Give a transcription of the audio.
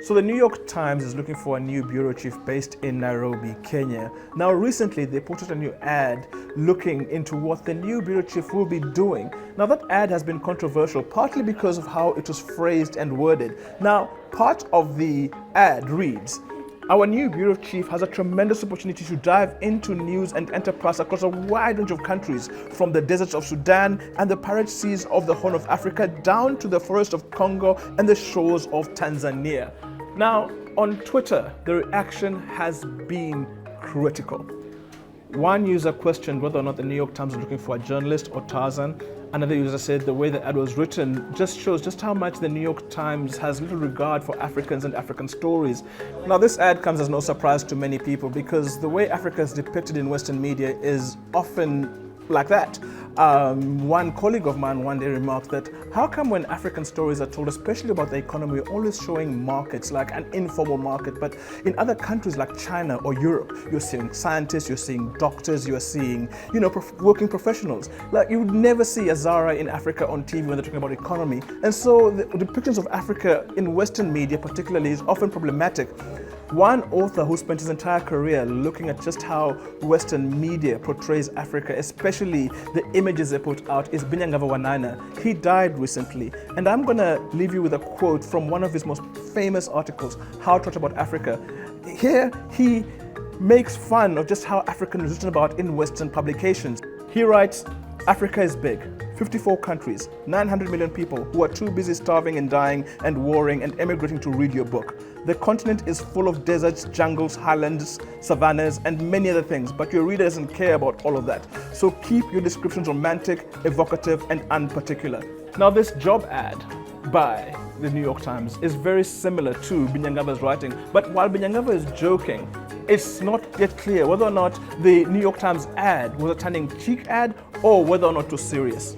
So the New York Times is looking for a new bureau chief based in Nairobi, Kenya. Now recently they put out a new ad looking into what the new bureau chief will be doing. Now that ad has been controversial partly because of how it was phrased and worded. Now part of the ad reads, "Our new bureau chief has a tremendous opportunity to dive into news and enterprise across a wide range of countries, from the deserts of Sudan and the parched seas of the Horn of Africa down to the forest of Congo and the shores of Tanzania." Now, on Twitter, the reaction has been critical. One user questioned whether or not the New York Times was looking for a journalist or Tarzan. Another user said the way the ad was written just shows just how much the New York Times has little regard for Africans and African stories. Now this ad comes as no surprise to many people because the way Africa is depicted in Western media is often like that. One colleague of mine one day remarked that how come when African stories are told, especially about the economy, we're always showing markets like an informal market, but in other countries like China or Europe, you're seeing scientists, you're seeing doctors, you're seeing, working professionals. Like you would never see a Zara in Africa on TV when they're talking about economy. And so the depictions of Africa in Western media particularly is often problematic. One author who spent his entire career looking at just how Western media portrays Africa, especially the images they put out, is Binyangava Wanana. He died recently, and I'm gonna leave you with a quote from one of his most famous articles, How to Write About Africa. Here, he makes fun of just how Africa is written about in Western publications. He writes, "Africa is big, 54 countries, 900 million people who are too busy starving and dying and warring and emigrating to read your book. The continent is full of deserts, jungles, highlands, savannas, and many other things, but your reader doesn't care about all of that. So keep your descriptions romantic, evocative, and unparticular." Now this job ad by the New York Times is very similar to Binyangava's writing, but while Binyangava is joking, it's not yet clear whether or not the New York Times ad was a tongue-in-cheek ad or whether or not it was serious.